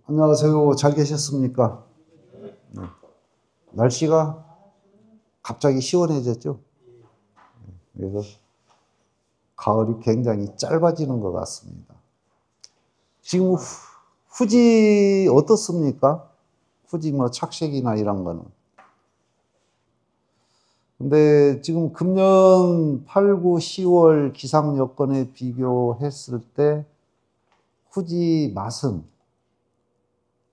안녕하세요. 잘 계셨습니까? 네. 날씨가 갑자기 시원해졌죠? 그래서 가을이 굉장히 짧아지는 것 같습니다. 지금 후지 어떻습니까? 후지 뭐 착색이나 이런 거는. 근데 지금 금년 8, 9, 10월 기상 여건에 비교했을 때 후지 맛은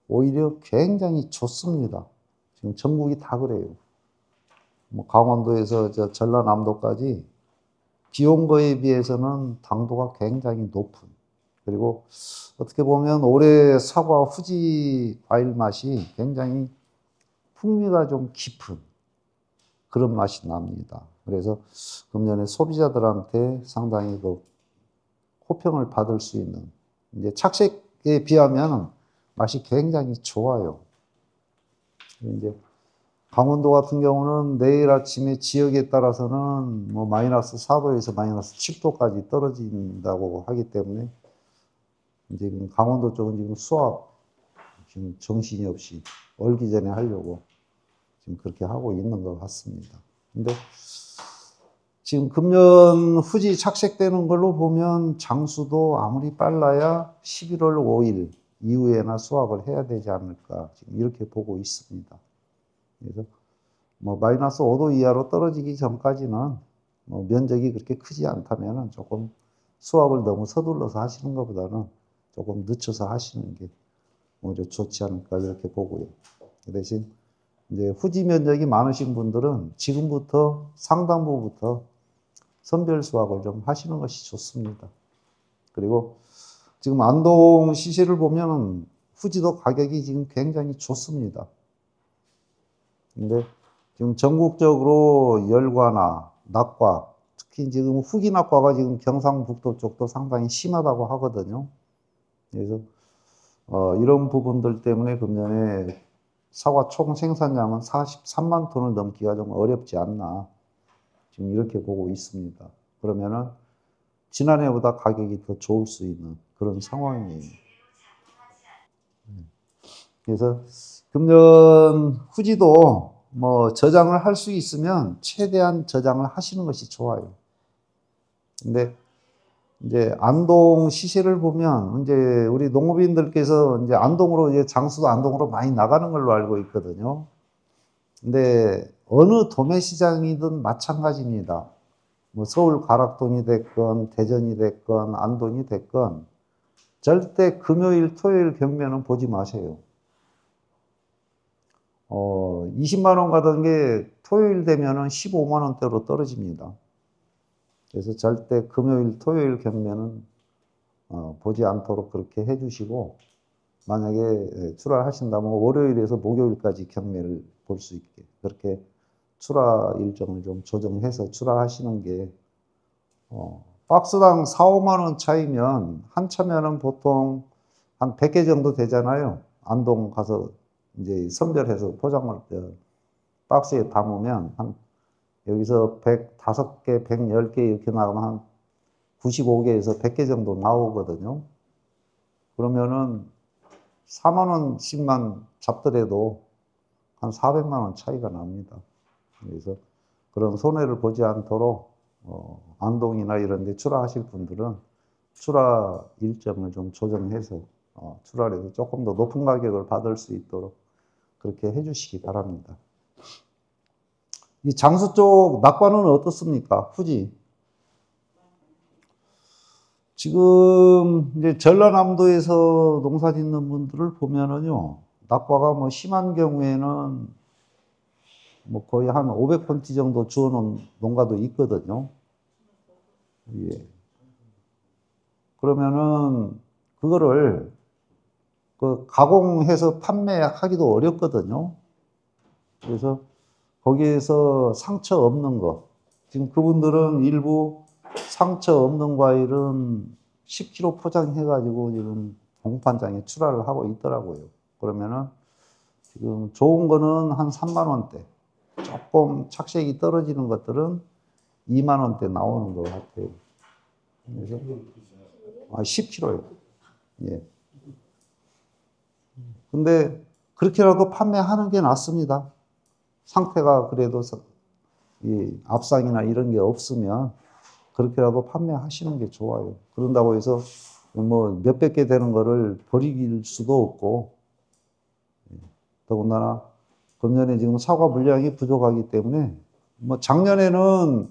오히려 굉장히 좋습니다. 지금 전국이 다 그래요. 뭐 강원도에서 전라남도까지 비 온 거에 비해서는 당도가 굉장히 높은, 그리고 어떻게 보면 올해 사과 후지 과일 맛이 굉장히 풍미가 좀 깊은 그런 맛이 납니다. 그래서 금년에 소비자들한테 상당히 그 호평을 받을 수 있는, 이제 착색에 비하면 맛이 굉장히 좋아요. 이제 강원도 같은 경우는 내일 아침에 지역에 따라서는 뭐 마이너스 4도에서 마이너스 7도까지 떨어진다고 하기 때문에 이제 강원도 쪽은 지금 수확 지금 정신이 없이 얼기 전에 하려고 지금 그렇게 하고 있는 것 같습니다. 근데 지금 금년 후지 착색되는 걸로 보면 장수도 아무리 빨라야 11월 5일 이후에나 수확을 해야 되지 않을까 지금 이렇게 보고 있습니다. 그래서 뭐 마이너스 5도 이하로 떨어지기 전까지는 뭐 면적이 그렇게 크지 않다면 조금 수확을 너무 서둘러서 하시는 것보다는 조금 늦춰서 하시는 게 오히려 좋지 않을까 이렇게 보고요. 그 대신 이제 후지 면적이 많으신 분들은 지금부터 상당부부터 선별 수확을 좀 하시는 것이 좋습니다. 그리고 지금 안동 시세를 보면 후지도 가격이 지금 굉장히 좋습니다. 근데 지금 전국적으로 열과나 낙과, 특히 지금 후기 낙과가 지금 경상북도 쪽도 상당히 심하다고 하거든요. 그래서 이런 부분들 때문에 금년에 사과 총 생산량은 43만 톤을 넘기가 좀 어렵지 않나 지금 이렇게 보고 있습니다. 그러면은 지난해보다 가격이 더 좋을 수 있는 그런 상황이에요. 그래서 금년 후지도 뭐 저장을 할 수 있으면 최대한 저장을 하시는 것이 좋아요. 근데 이제 안동 시세를 보면 이제 우리 농업인들께서 이제 안동으로 이제 장수도 안동으로 많이 나가는 걸로 알고 있거든요. 근데 어느 도매시장이든 마찬가지입니다. 뭐 서울 가락동이 됐건 대전이 됐건 안동이 됐건 절대 금요일 토요일 경매는 보지 마세요. 20만 원 가던 게 토요일 되면은 15만 원대로 떨어집니다. 그래서 절대 금요일 토요일 경매는 보지 않도록 그렇게 해주시고, 만약에 출하하신다면 월요일에서 목요일까지 경매를 볼 수 있게 그렇게 출하 일정을 좀 조정해서 출하하시는 게, 박스당 4, 5만 원 차이면 한 차면은 보통 한 100개 정도 되잖아요. 안동 가서 이제 선별해서 포장을 박스에 담으면 한 여기서 105개, 110개 이렇게 나가면 한 95개에서 100개 정도 나오거든요. 그러면은 4만 원씩만 잡더라도 한 400만 원 차이가 납니다. 그래서 그런 손해를 보지 않도록 안동이나 이런 데 출하하실 분들은 출하 일정을 좀 조정해서 출하를 해서 조금 더 높은 가격을 받을 수 있도록 그렇게 해주시기 바랍니다. 이 장수 쪽 낙과는 어떻습니까? 후지. 지금 이제 전라남도에서 농사 짓는 분들을 보면은요, 낙과가 뭐 심한 경우에는 뭐 거의 한 500펀치 정도 주워놓은 농가도 있거든요. 예. 그러면은 그거를 그 가공해서 판매하기도 어렵거든요. 그래서 거기에서 상처 없는 거, 지금 그분들은 일부 상처 없는 과일은 10kg 포장해가지고 지금 공판장에 출하를 하고 있더라고요. 그러면은 지금 좋은 거는 한 3만 원대, 조금 착색이 떨어지는 것들은 2만 원대 나오는 것 같아요. 그래서 10kg요. 예. 근데 그렇게라도 판매하는 게 낫습니다. 상태가 그래도 이 압상이나 이런 게 없으면 그렇게라도 판매하시는 게 좋아요. 그런다고 해서 뭐 몇백 개 되는 거를 버릴 수도 없고, 더군다나 금년에 지금 사과 물량이 부족하기 때문에 뭐 작년에는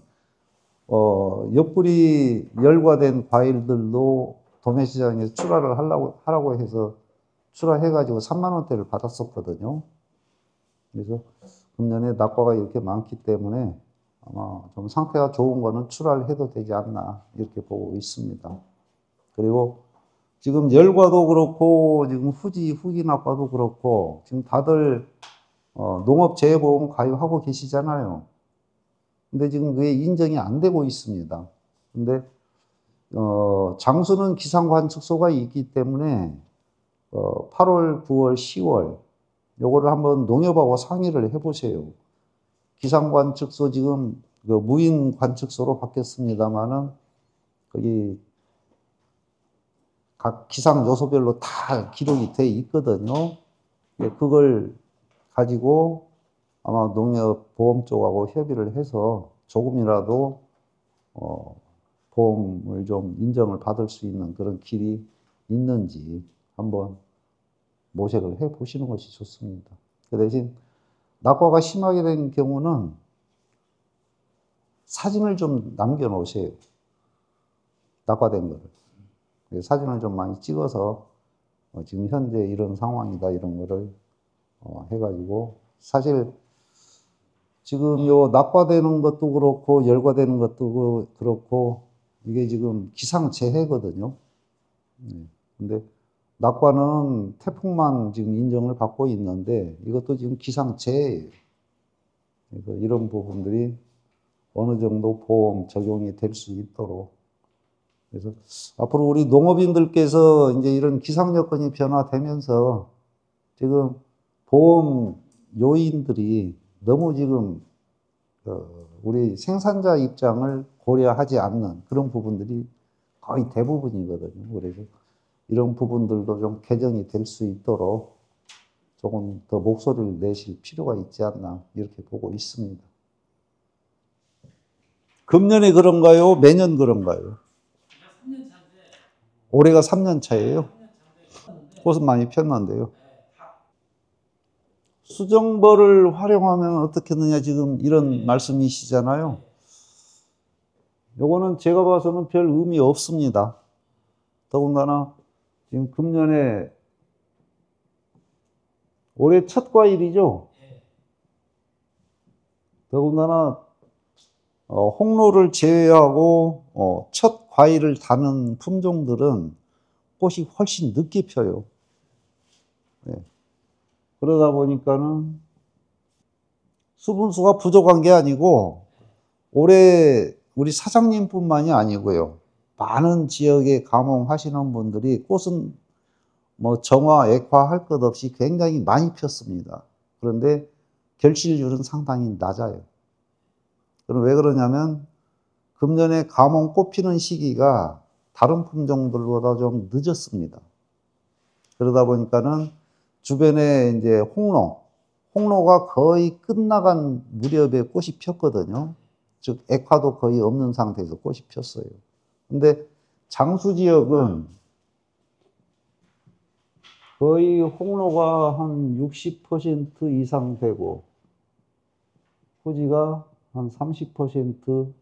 옆구리 열과된 과일들도 도매 시장에서 출하를 하라고 해서 출하해가지고 3만 원대를 받았었거든요. 그래서 금년에 낙과가 이렇게 많기 때문에 아마 좀 상태가 좋은 거는 출하를 해도 되지 않나 이렇게 보고 있습니다. 그리고 지금 열과도 그렇고 지금 후기 낙과도 그렇고 지금 다들 농업재해보험 가입하고 계시잖아요. 근데 지금 그게 인정이 안 되고 있습니다. 근데 장수는 기상관측소가 있기 때문에 8월, 9월, 10월 요거를 한번 농협하고 상의를 해보세요. 기상관측소 지금 그 무인관측소로 바뀌었습니다만은 거기 각 기상 요소별로 다 기록이 돼 있거든요. 그걸 가지고 아마 농협 보험 쪽하고 협의를 해서 조금이라도 보험을 좀 인정을 받을 수 있는 그런 길이 있는지 한번 모색을 해 보시는 것이 좋습니다. 그 대신 낙과가 심하게 된 경우는 사진을 좀 남겨 놓으세요. 낙과된 거를. 사진을 좀 많이 찍어서 지금 현재 이런 상황이다 이런 거를 해가지고 사실 지금 요 낙과되는 것도 그렇고 열과되는 것도 그렇고 이게 지금 기상재해거든요. 근데 낙과는 태풍만 지금 인정을 받고 있는데 이것도 지금 기상재해예요. 그래서 이런 부분들이 어느 정도 보험 적용이 될 수 있도록 그래서 앞으로 우리 농업인들께서 이제 이런 기상 여건이 변화되면서 지금 보험 요인들이 너무 지금 우리 생산자 입장을 고려하지 않는 그런 부분들이 거의 대부분이거든요. 그래서 이런 부분들도 좀 개정이 될 수 있도록 조금 더 목소리를 내실 필요가 있지 않나 이렇게 보고 있습니다. 금년에 그런가요? 매년 그런가요? 올해가 3년 차예요. 꽃은 많이 폈는데요. 수정벌을 활용하면 어떻겠느냐 지금 이런 말씀이시잖아요. 요거는 제가 봐서는 별 의미 없습니다. 더군다나 지금 금년에 올해 첫 과일이죠. 더군다나 홍로를 제외하고 첫 과일을 다는 품종들은 꽃이 훨씬 늦게 펴요. 네. 그러다 보니까는 수분수가 부족한 게 아니고 올해 우리 사장님뿐만이 아니고요. 많은 지역에 감홍하시는 분들이 꽃은 뭐 정화, 액화 할 것 없이 굉장히 많이 폈습니다. 그런데 결실률은 상당히 낮아요. 그럼 왜 그러냐면 금년에 감홍 꽃 피는 시기가 다른 품종들보다 좀 늦었습니다. 그러다 보니까는 주변에 이제 홍로가 거의 끝나간 무렵에 꽃이 폈거든요. 즉 액화도 거의 없는 상태에서 꽃이 폈어요. 근데 장수 지역은 거의 홍로가 한 60% 이상 되고 후지가 한 30%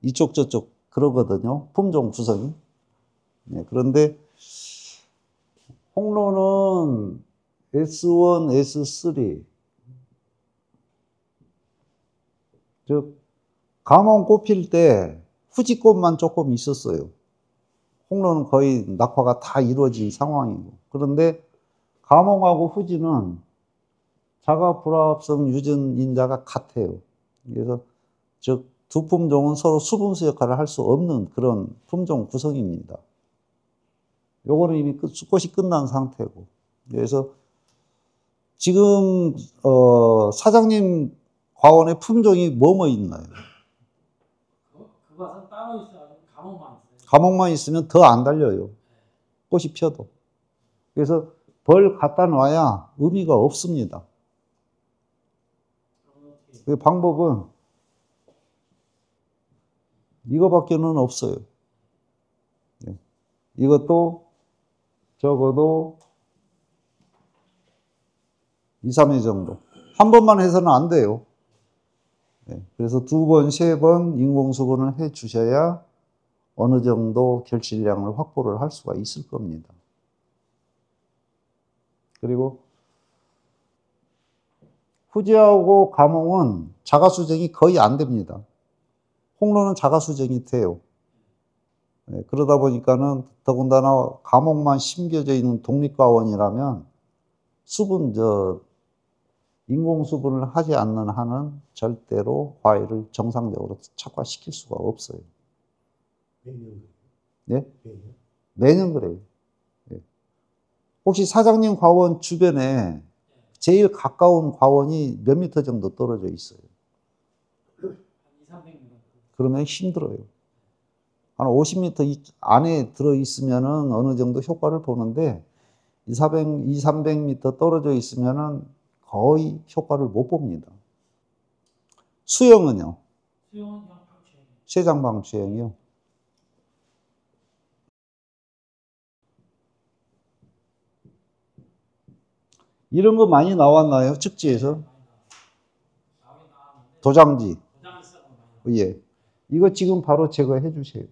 이쪽 저쪽 그러거든요. 품종 구성이. 네, 그런데 홍로는 S1, S3 즉 감홍 꽃 필 때 후지꽃만 조금 있었어요. 홍로는 거의 낙화가 다 이루어진 상황이고 그런데 감홍하고 후지는 자가 불합성 유전 인자가 같아요. 그래서 즉 두 품종은 서로 수분수 역할을 할 수 없는 그런 품종 구성입니다. 요거는 이미 꽃이 끝난 상태고 그래서 지금 사장님 과원의 품종이 뭐뭐 있나요? 그것은 따로 있어요. 감옥만 있어요. 감옥만 있으면 더 안 달려요. 꽃이 펴도. 그래서 벌 갖다 놔야 의미가 없습니다. 그 방법은 이거밖에는 없어요. 이것도 적어도 2, 3회 정도. 한 번만 해서는 안 돼요. 그래서 2번, 3번 인공수분을 해 주셔야 어느 정도 결실량을 확보를 할 수가 있을 겁니다. 그리고 후지하고 가몽은 자가수정이 거의 안 됩니다. 홍로는 자가수정이 돼요. 그러다 보니까는 더군다나 가몽만 심겨져 있는 독립과원이라면 인공수분을 하지 않는 한은 절대로 과일을 정상적으로 착화시킬 수가 없어요. 매년 네? 매년? 매년 그래요. 혹시 사장님 과원 주변에 제일 가까운 과원이 몇 미터 정도 떨어져 있어요? 한 2, 300m. 그러면 힘들어요. 한 50m 안에 들어있으면은 어느 정도 효과를 보는데 300m 떨어져 있으면은 거의 효과를 못 봅니다. 수영은요? 수영은 그냥 방치해요. 쇠장방 수영이요. 이런 거 많이 나왔나요? 측지에서? 도장지. 예. 이거 지금 바로 제거해 주세요.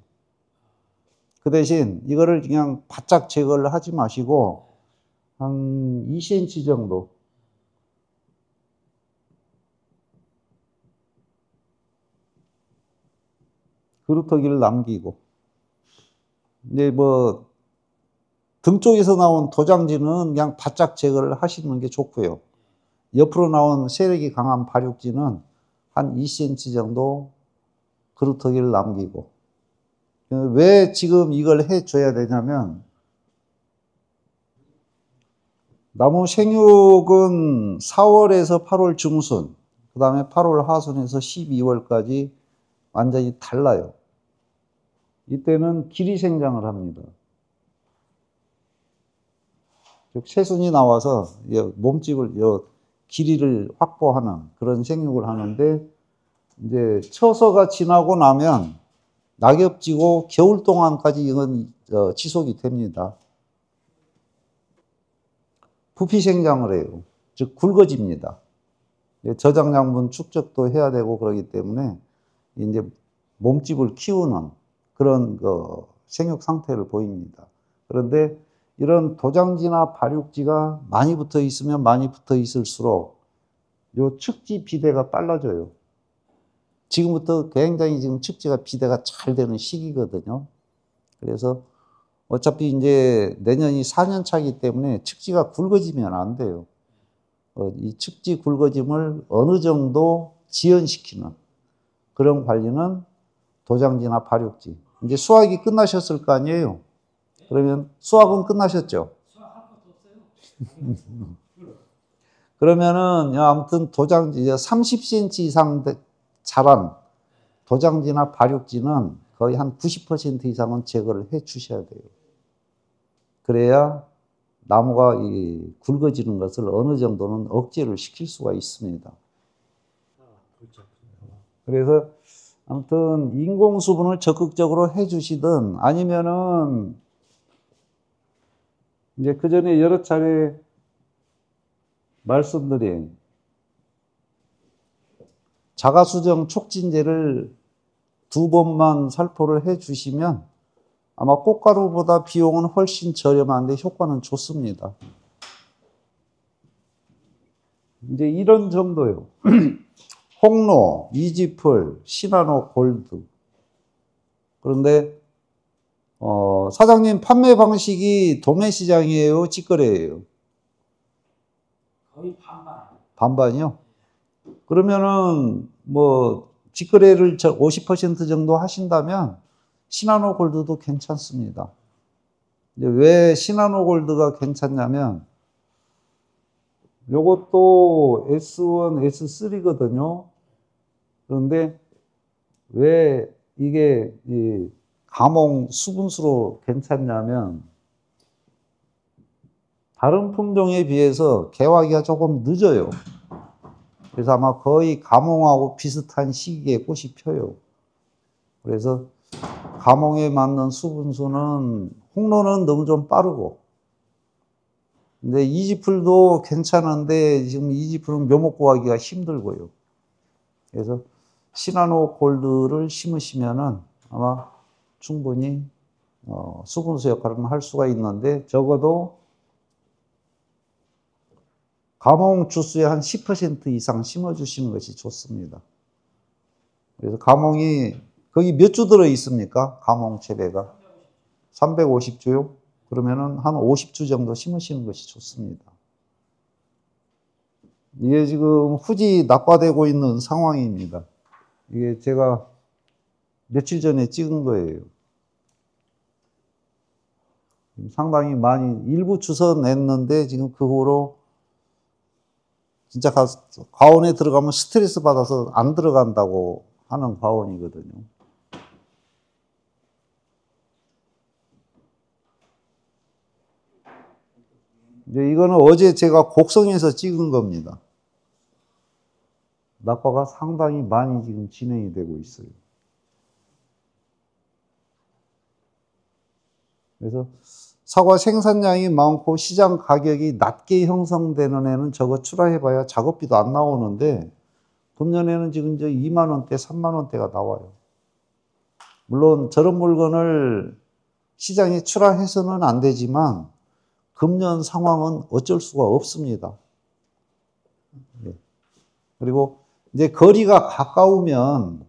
그 대신 이거를 그냥 바짝 제거를 하지 마시고 한 2cm 정도. 그루터기를 남기고. 이제 뭐 등 쪽에서 나온 도장지는 그냥 바짝 제거를 하시는 게 좋고요. 옆으로 나온 세력이 강한 발육지는 한 2cm 정도 그루터기를 남기고. 왜 지금 이걸 해줘야 되냐면 나무 생육은 4월에서 8월 중순, 그 다음에 8월 하순에서 12월까지 완전히 달라요. 이때는 길이 생장을 합니다. 즉 새순이 나와서 몸집을 길이를 확보하는 그런 생육을 하는데 이제 처서가 지나고 나면 낙엽지고 겨울 동안까지 이건 지속이 됩니다. 부피 생장을 해요. 즉 굵어집니다. 저장량분 축적도 해야 되고 그러기 때문에 이제 몸집을 키우는 그런 생육 상태를 보입니다. 그런데 이런 도장지나 발육지가 많이 붙어 있으면 많이 붙어 있을수록 요 측지 비대가 빨라져요. 지금부터 굉장히 지금 측지가 비대가 잘 되는 시기거든요. 그래서 어차피 이제 내년이 4년 차이기 때문에 측지가 굵어지면 안 돼요. 이 측지 굵어짐을 어느 정도 지연시키는 그런 관리는 도장지나 발육지. 이제 수확이 끝나셨을 거 아니에요? 그러면 수확은 끝나셨죠? 수확할 것도 없어요. 그러면은 아무튼 도장지 30cm 이상 자란 도장지나 발육지는 거의 한 90% 이상은 제거를 해 주셔야 돼요. 그래야 나무가 굵어지는 것을 어느 정도는 억제를 시킬 수가 있습니다. 그래서 아무튼 인공수분을 적극적으로 해주시든 아니면은 이제 그 전에 여러 차례 말씀드린 자가수정 촉진제를 2번만 살포를 해주시면 아마 꽃가루보다 비용은 훨씬 저렴한데 효과는 좋습니다. 이제 이런 정도요. 홍로, 이지풀, 시나노 골드. 그런데 사장님 판매 방식이 도매시장이에요, 직거래예요? 거의 반반. 반반이요? 그러면은 뭐 직거래를 50% 정도 하신다면 시나노 골드도 괜찮습니다. 이제 왜 시나노 골드가 괜찮냐면 요것도 S1, S3거든요. 그런데 왜 이게 이 가몽 수분수로 괜찮냐면 다른 품종에 비해서 개화기가 조금 늦어요. 그래서 아마 거의 가몽하고 비슷한 시기에 꽃이 펴요. 그래서 가몽에 맞는 수분수는 홍로는 너무 좀 빠르고, 근데 이지풀도 괜찮은데 지금 이지풀은 묘목 구하기가 힘들고요. 그래서 시나노 골드를 심으시면은 아마 충분히 수분수 역할은 할 수가 있는데, 적어도 가몽 주수의 한 10% 이상 심어주시는 것이 좋습니다. 그래서 가몽이 거기 몇 주 들어 있습니까? 가몽 재배가 350주요? 그러면은 한 50주 정도 심으시는 것이 좋습니다. 이게 지금 후지 낙과되고 있는 상황입니다. 이게 제가 며칠 전에 찍은 거예요. 상당히 많이 일부 주워냈는데 지금 그 후로 진짜 과원에 들어가면 스트레스 받아서 안 들어간다고 하는 과원이거든요. 이제 이거는 어제 제가 곡성에서 찍은 겁니다. 낙과가 상당히 많이 지금 진행이 되고 있어요. 그래서 사과 생산량이 많고 시장 가격이 낮게 형성되는 애는 저거 출하해봐야 작업비도 안 나오는데, 금년에는 지금 이제 2만 원대, 3만 원대가 나와요. 물론 저런 물건을 시장에 출하해서는 안 되지만 금년 상황은 어쩔 수가 없습니다. 그리고 이제 거리가 가까우면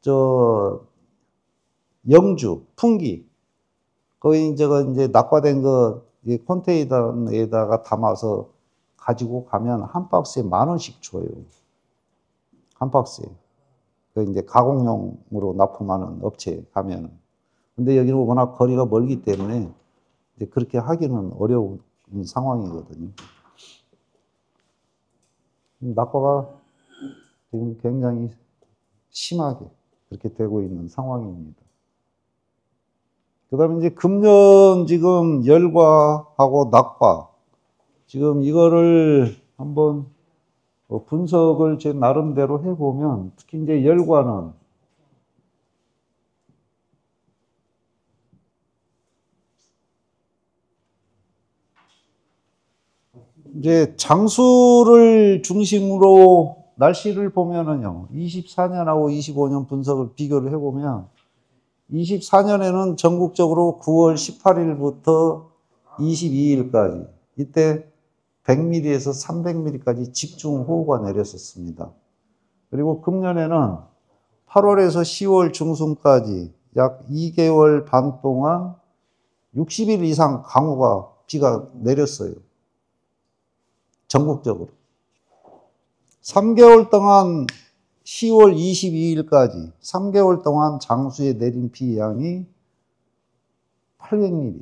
저 영주, 풍기, 거기 이제 낙과된 거 컨테이너에다가 담아서 가지고 가면 한 박스에 10,000원씩 줘요. 한 박스에. 그 이제 가공용으로 납품하는 업체에 가면. 근데 여기는 워낙 거리가 멀기 때문에 이제 그렇게 하기는 어려운 상황이거든요. 낙과가 지금 굉장히 심하게 그렇게 되고 있는 상황입니다. 그 다음에 이제 금년 지금 열과하고 낙과, 지금 이거를 한번 분석을 제 나름대로 해보면, 특히 이제 열과는 이제 장수를 중심으로 날씨를 보면은요, 24년하고 25년 분석을 비교를 해보면, 24년에는 전국적으로 9월 18일부터 22일까지, 이때 100mm에서 300mm까지 집중호우가 내렸었습니다. 그리고 금년에는 8월에서 10월 중순까지 약 2개월 반 동안 60일 이상 비가 내렸어요. 전국적으로. 3개월 동안 10월 22일까지 3개월 동안 장수에 내린 비 양이 800mm.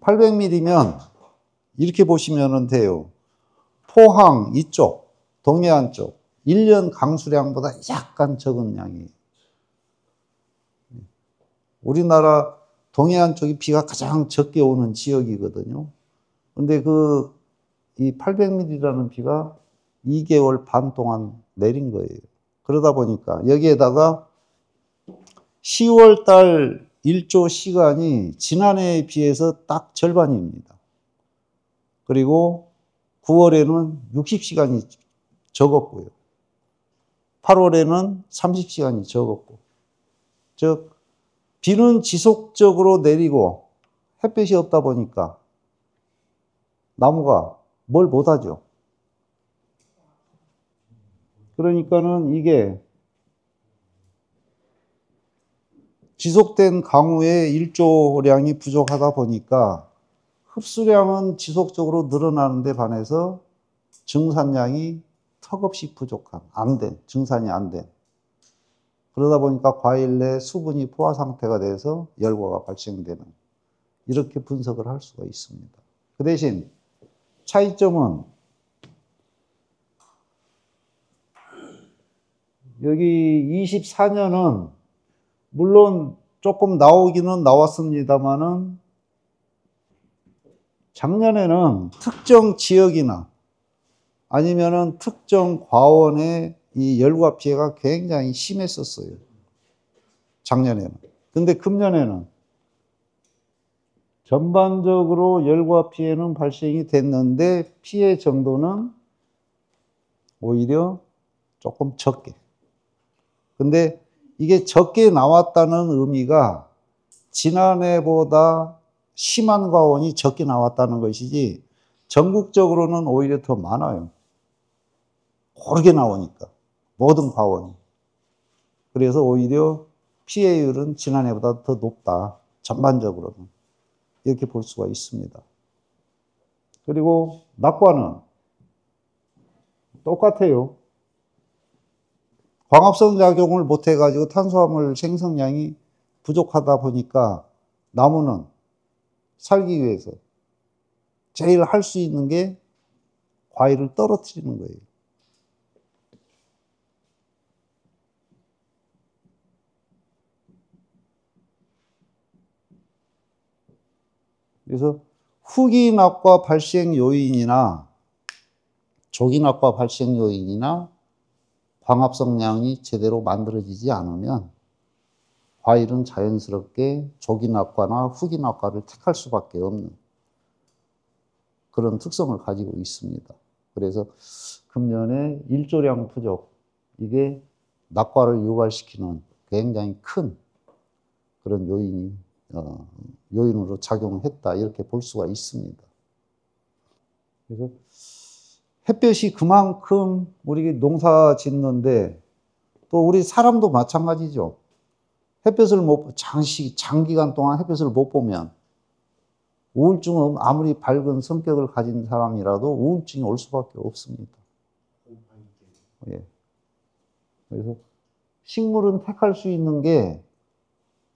800mm면 이렇게 보시면 돼요. 포항 이쪽, 동해안 쪽 1년 강수량보다 약간 적은 양이에요. 우리나라 동해안 쪽이 비가 가장 적게 오는 지역이거든요. 근데 이 800mm라는 비가 2개월 반 동안 내린 거예요. 그러다 보니까 여기에다가 10월 달 일조 시간이 지난해에 비해서 딱 절반입니다. 그리고 9월에는 60시간이 적었고요. 8월에는 30시간이 적었고. 즉, 비는 지속적으로 내리고 햇볕이 없다 보니까 나무가 뭘 못하죠. 그러니까는 이게 지속된 강우의 일조량이 부족하다 보니까 흡수량은 지속적으로 늘어나는데 반해서 증산량이 턱없이 부족한, 증산이 안 된. 그러다 보니까 과일 내 수분이 포화 상태가 돼서 열과가 발생되는, 이렇게 분석을 할 수가 있습니다. 그 대신 차이점은 여기 24년은 물론 조금 나오기는 나왔습니다만은 작년에는 특정 지역이나 아니면은 특정 과원의 이 열과 피해가 굉장히 심했었어요. 작년에는. 근데 금년에는 전반적으로 열과 피해는 발생이 됐는데 피해 정도는 오히려 조금 적게. 근데 이게 적게 나왔다는 의미가 지난해보다 심한 과원이 적게 나왔다는 것이지 전국적으로는 오히려 더 많아요. 고르게 나오니까 모든 과원이. 그래서 오히려 피해율은 지난해보다 더 높다. 전반적으로는. 이렇게 볼 수가 있습니다. 그리고 낙과는 똑같아요. 광합성 작용을 못해가지고 탄수화물 생성량이 부족하다 보니까 나무는 살기 위해서 제일 할 수 있는 게 과일을 떨어뜨리는 거예요. 그래서 후기낙과 발생 요인이나 조기낙과 발생 요인이나 광합성량이 제대로 만들어지지 않으면 과일은 자연스럽게 조기낙과나 후기낙과를 택할 수밖에 없는 그런 특성을 가지고 있습니다. 그래서 금년에 일조량 부족, 이게 낙과를 유발시키는 굉장히 큰 그런 요인으로 작용했다, 이렇게 볼 수가 있습니다. 그래서 햇볕이 그만큼 우리 농사 짓는데 또 우리 사람도 마찬가지죠. 햇볕을 장기간 동안 햇볕을 못 보면 우울증은 아무리 밝은 성격을 가진 사람이라도 우울증이 올 수밖에 없습니다. 예. 그래서 식물은 택할 수 있는 게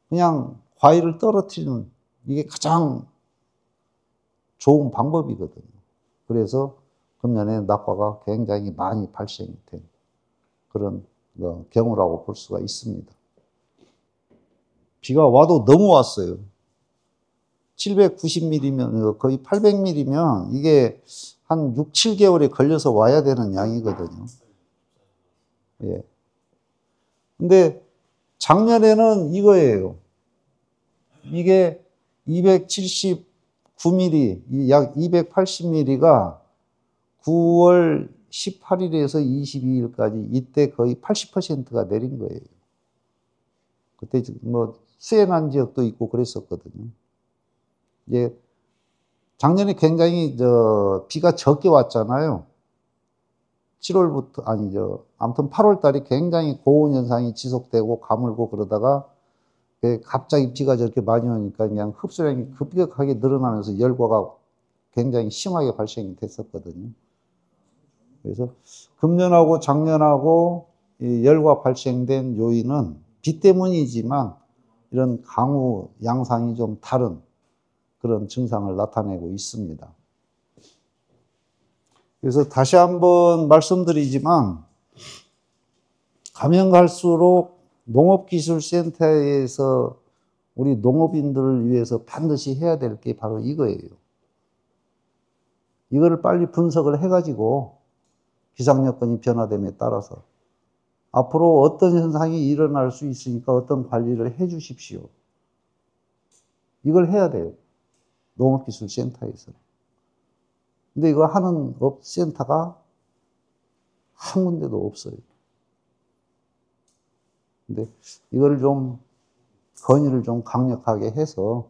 그냥 과일을 떨어뜨리는 이게 가장 좋은 방법이거든요. 그래서 금년에 낙과가 굉장히 많이 발생이 된 그런 경우라고 볼 수가 있습니다. 비가 와도 너무 왔어요. 790mm면 거의 800mm면 이게 한 6, 7개월에 걸려서 와야 되는 양이거든요. 예. 근데 작년에는 이거예요. 이게 279mm, 약 280mm가 9월 18일에서 22일까지 이때 거의 80%가 내린 거예요. 그때 뭐 수해난 지역도 있고 그랬었거든요. 예, 작년에 굉장히 비가 적게 왔잖아요. 7월부터 아니죠. 아무튼 8월 달이 굉장히 고온 현상이 지속되고 가물고 그러다가 갑자기 비가 저렇게 많이 오니까 그냥 흡수량이 급격하게 늘어나면서 열과가 굉장히 심하게 발생이 됐었거든요. 그래서 금년하고 작년하고 이 열과 발생된 요인은 비 때문이지만 이런 강우 양상이 좀 다른 그런 증상을 나타내고 있습니다. 그래서 다시 한번 말씀드리지만 가면 갈수록 농업기술센터에서 우리 농업인들을 위해서 반드시 해야 될 게 바로 이거예요. 이거를 빨리 분석을 해가지고 기상여건이 변화됨에 따라서 앞으로 어떤 현상이 일어날 수 있으니까 어떤 관리를 해 주십시오. 이걸 해야 돼요. 농업기술센터에서. 근데 이거 하는 센터가 한 군데도 없어요. 근데 이걸 좀 건의를 좀 강력하게 해서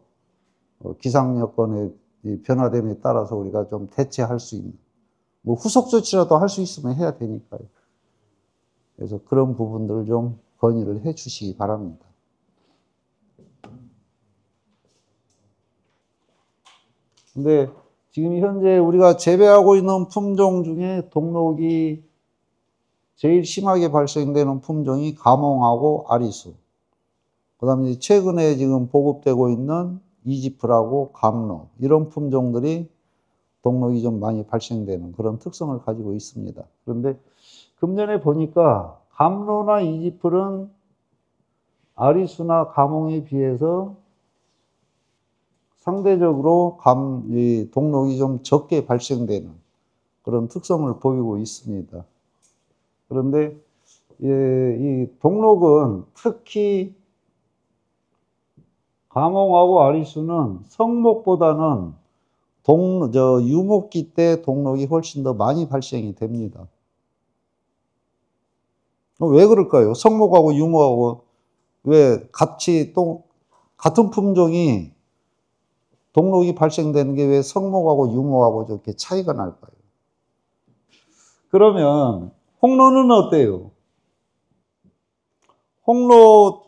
기상 여건의 변화됨에 따라서 우리가 좀 대체할 수 있는 뭐 후속 조치라도 할 수 있으면 해야 되니까요. 그래서 그런 부분들을 좀 건의를 해 주시기 바랍니다. 근데 지금 현재 우리가 재배하고 있는 품종 중에 동록이 제일 심하게 발생되는 품종이 가몽하고 아리수. 그 다음에 최근에 지금 보급되고 있는 이지프라고 감로. 이런 품종들이 동록이 좀 많이 발생되는 그런 특성을 가지고 있습니다. 그런데 금년에 보니까 감로나 이지플은 아리수나 가몽에 비해서 상대적으로 이 동록이 좀 적게 발생되는 그런 특성을 보이고 있습니다. 그런데 이 동록은 특히 가몽하고 아리수는 성목보다는 유목기 때 동록이 훨씬 더 많이 발생이 됩니다. 왜 그럴까요? 성목하고 유목하고 왜 같은 품종이 동록이 발생되는 게 왜 성목하고 유목하고 저렇게 차이가 날까요? 그러면 홍로는 어때요? 홍로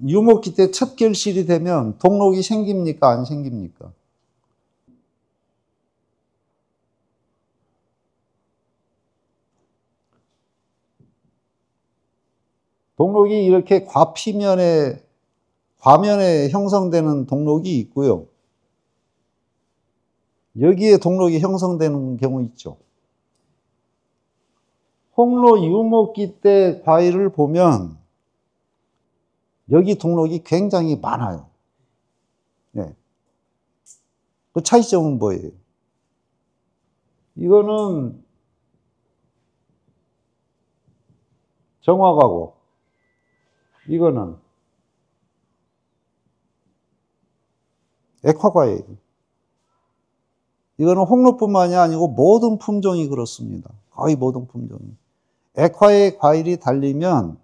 유목기 때 첫 결실이 되면 동록이 생깁니까? 안 생깁니까? 동록이 이렇게 과면에 형성되는 동록이 있고요. 여기에 동록이 형성되는 경우 있죠. 홍로 유목기 때 과일을 보면 여기 동록이 굉장히 많아요. 네. 그 차이점은 뭐예요? 이거는 정화가고 이거는 액화과예요. 이거는 홍로뿐만이 아니고 모든 품종이 그렇습니다. 거의 모든 품종이. 액화의 과일이 달리면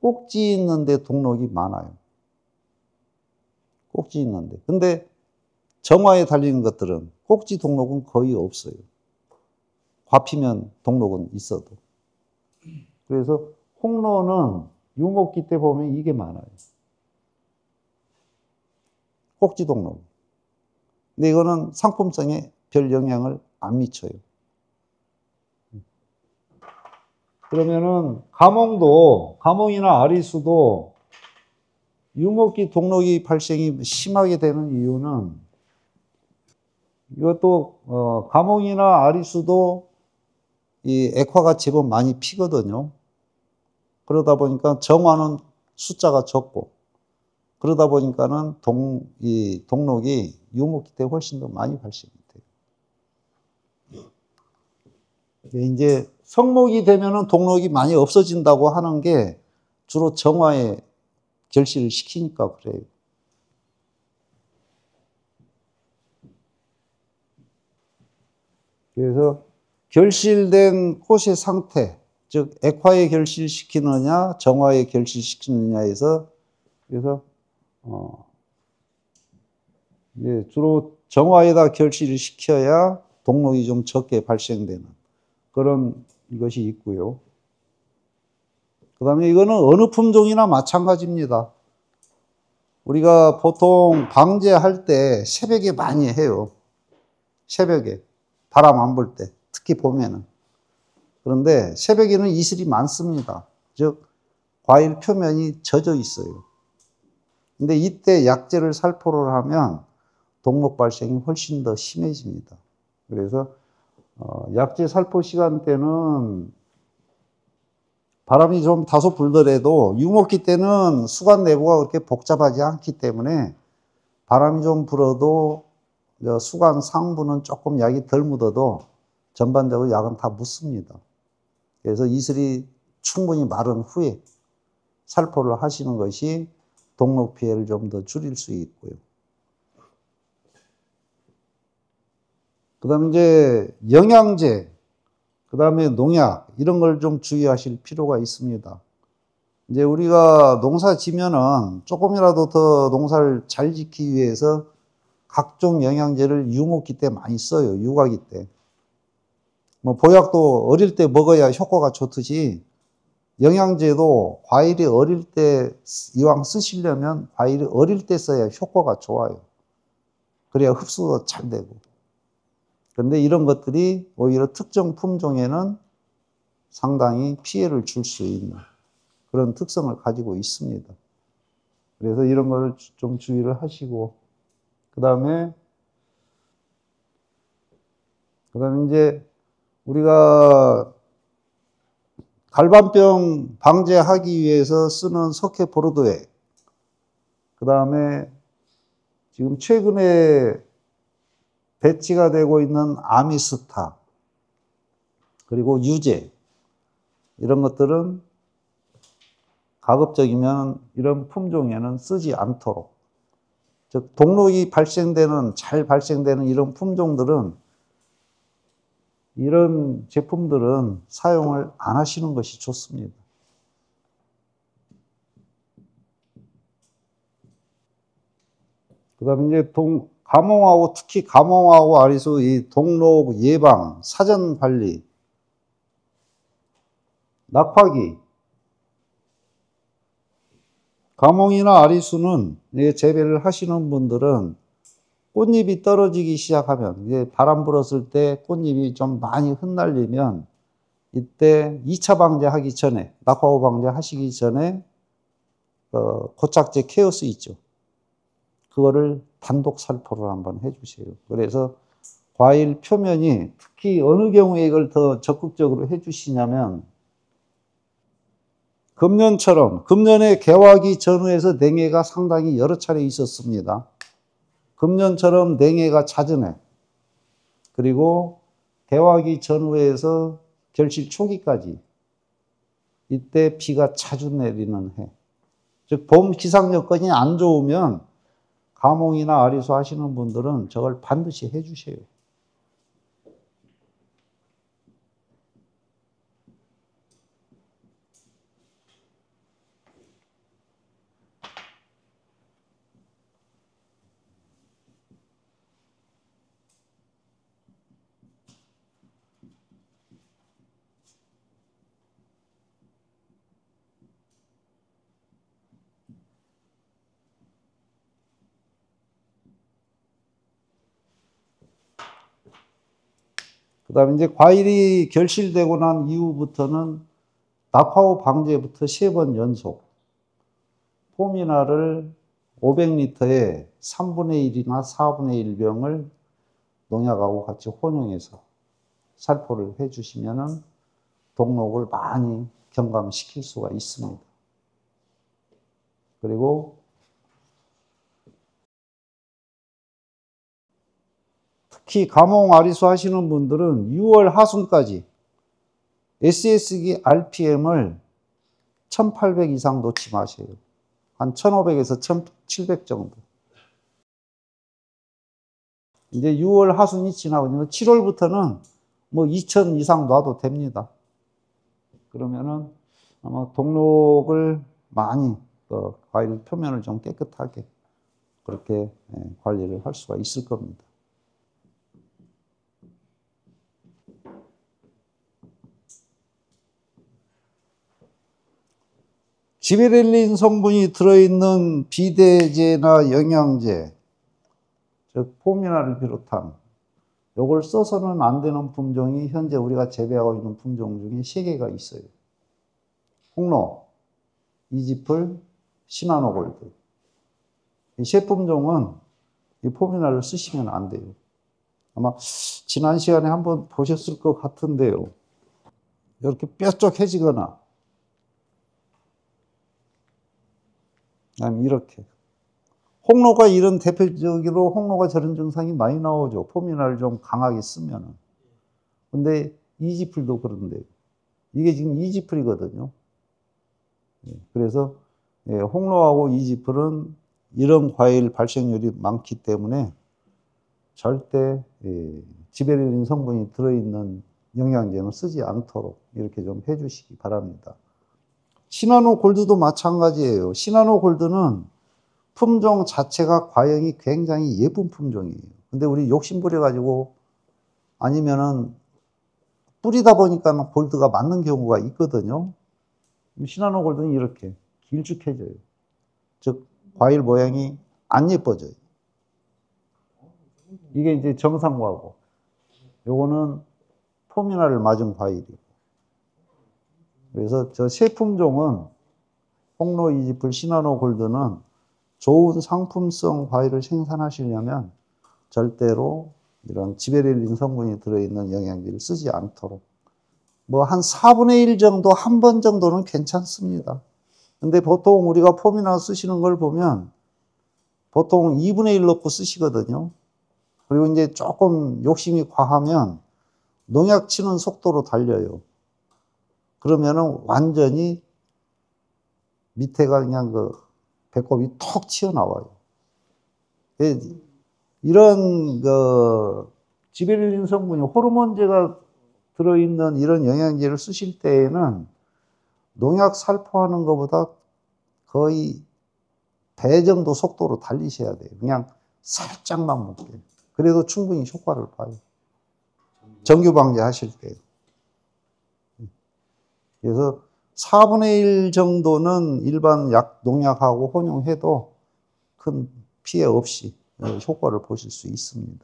꼭지 있는데 동록이 많아요. 꼭지 있는데. 근데 정화에 달리는 것들은 꼭지 동록은 거의 없어요. 과피면 동록은 있어도. 그래서 홍로는 유목기 때 보면 이게 많아요. 꼭지 동록. 근데 이거는 상품성에 별 영향을 안 미쳐요. 그러면은 가몽이나 아리수도 유목기 동록이 발생이 심하게 되는 이유는 이것도 가몽이나 아리수도 이 액화가 제법 많이 피거든요. 그러다 보니까 정화는 숫자가 적고 그러다 보니까는 이 동록이 유목기 때 훨씬 더 많이 발생이 돼요. 이제 성목이 되면은 동록이 많이 없어진다고 하는 게 주로 정화에 결실을 시키니까 그래요. 그래서 결실된 꽃의 상태, 즉 액화에 결실시키느냐, 정화에 결실시키느냐에서 그래서 이제 주로 정화에다 결실을 시켜야 동록이 좀 적게 발생되는 그런 것이 있고요. 그 다음에 이거는 어느 품종이나 마찬가지입니다. 우리가 보통 방제할 때 새벽에 많이 해요. 새벽에. 바람 안 불 때. 특히 봄에는. 그런데 새벽에는 이슬이 많습니다. 즉, 과일 표면이 젖어 있어요. 근데 이때 약재를 살포를 하면 동록 발생이 훨씬 더 심해집니다. 그래서 약재 살포 시간대는 바람이 좀 다소 불더라도 유목기 때는 수관 내부가 그렇게 복잡하지 않기 때문에 바람이 좀 불어도 수관 상부는 조금 약이 덜 묻어도 전반적으로 약은 다 묻습니다. 그래서 이슬이 충분히 마른 후에 살포를 하시는 것이 동록 피해를 좀 더 줄일 수 있고요. 그 다음에 이제 영양제, 그 다음에 농약, 이런 걸 좀 주의하실 필요가 있습니다. 이제 우리가 농사 지면은 조금이라도 더 농사를 잘 짓기 위해서 각종 영양제를 유목기 때 많이 써요. 육아기 때. 뭐 보약도 어릴 때 먹어야 효과가 좋듯이 영양제도 과일이 어릴 때 이왕 쓰시려면 과일이 어릴 때 써야 효과가 좋아요. 그래야 흡수도 잘 되고. 그런데 이런 것들이 오히려 특정 품종에는 상당히 피해를 줄 수 있는 그런 특성을 가지고 있습니다. 그래서 이런 걸 좀 주의를 하시고, 그 다음에 이제 우리가 갈반병 방제하기 위해서 쓰는 석회보르도액, 그 다음에 지금 최근에 배치가 되고 있는 아미스타, 그리고 유제, 이런 것들은 가급적이면 이런 품종에는 쓰지 않도록, 즉 동록이 잘 발생되는 이런 품종들은, 이런 제품들은 사용을 안 하시는 것이 좋습니다. 그 다음에 이제 가뭄하고, 특히 가뭄하고 아리수 이 동록 예방, 사전 관리, 낙파기, 가뭄이나 아리수는 재배를 하시는 분들은 꽃잎이 떨어지기 시작하면, 이제 바람 불었을 때 꽃잎이 좀 많이 흩날리면, 이때 2차 방제하기 전에, 낙화호 방제하시기 전에 고착제 케어스 있죠. 그거를 단독 살포를 한번 해주세요. 그래서 과일 표면이, 특히 어느 경우에 이걸 더 적극적으로 해주시냐면, 금년에 개화기 전후에서 냉해가 상당히 여러 차례 있었습니다. 금년처럼 냉해가 잦은 해, 그리고 개화기 전후에서 결실 초기까지 이때 비가 자주 내리는 해, 즉 봄 기상 여건이 안 좋으면 가몽이나 아리수 하시는 분들은 저걸 반드시 해주세요. 그 다음에 이제 과일이 결실되고 난 이후부터는 낙화호 방제부터 3번 연속, 포미나를 500리터에 3분의 1이나 4분의 1병을 농약하고 같이 혼용해서 살포를 해주시면 동록을 많이 경감시킬 수가 있습니다. 그리고 특히 가몽 아리수 하시는 분들은 6월 하순까지 SS기 RPM을 1800 이상 놓지 마세요. 한 1500에서 1700 정도. 이제 6월 하순이 지나고 7월부터는 뭐 2000 이상 놔도 됩니다. 그러면은 아마 동록을 많이, 과일 표면을 좀 깨끗하게 그렇게 관리를 할 수가 있을 겁니다. 지베렐린 성분이 들어있는 비대제나 영양제, 즉 포미나를 비롯한 요걸 써서는 안 되는 품종이 현재 우리가 재배하고 있는 품종 중에 3개가 있어요. 홍로, 이지플, 시나노골드. 이 3품종은 이 포미나를 쓰시면 안 돼요. 아마 지난 시간에 한번 보셨을 것 같은데요. 이렇게 뾰족해지거나, 아니면 이렇게. 홍로가 이런 대표적으로 홍로가 저런 증상이 많이 나오죠. 포미나를 좀 강하게 쓰면은. 근데 이지플도 그런데 이게 지금 이지플이거든요. 그래서 홍로하고 이지플은 이런 과일 발생률이 많기 때문에 절대 지베렐린 성분이 들어있는 영양제는 쓰지 않도록 이렇게 좀 해주시기 바랍니다. 시나노 골드도 마찬가지예요. 시나노 골드는 품종 자체가 과형이 굉장히 예쁜 품종이에요. 근데 우리 욕심 부려가지고 아니면은 뿌리다 보니까 골드가 맞는 경우가 있거든요. 시나노 골드는 이렇게 길쭉해져요. 즉, 과일 모양이 안 예뻐져요. 이게 이제 정상과고, 요거는 포미나를 맞은 과일이고. 그래서 저 3품종은 홍로, 이지플, 시나노 골드는 좋은 상품성 과일을 생산하시려면 절대로 이런 지베렐린 성분이 들어있는 영양제를 쓰지 않도록, 뭐 한 4분의 1 정도, 한 번 정도는 괜찮습니다. 근데 보통 우리가 포미나 쓰시는 걸 보면 보통 2분의 1 넣고 쓰시거든요. 그리고 이제 조금 욕심이 과하면 농약 치는 속도로 달려요. 그러면은 완전히 밑에가 그냥 그 배꼽이 턱 튀어나와요. 이런 그 지베렐린 성분이 호르몬제가 들어있는 이런 영양제를 쓰실 때에는 농약 살포하는 것보다 거의 배 정도 속도로 달리셔야 돼요. 그냥 살짝만 먹게. 그래도 충분히 효과를 봐요. 정규 방제하실 때. 그래서 4분의 1 정도는 일반 농약하고 혼용해도 큰 피해 없이 효과를 보실 수 있습니다.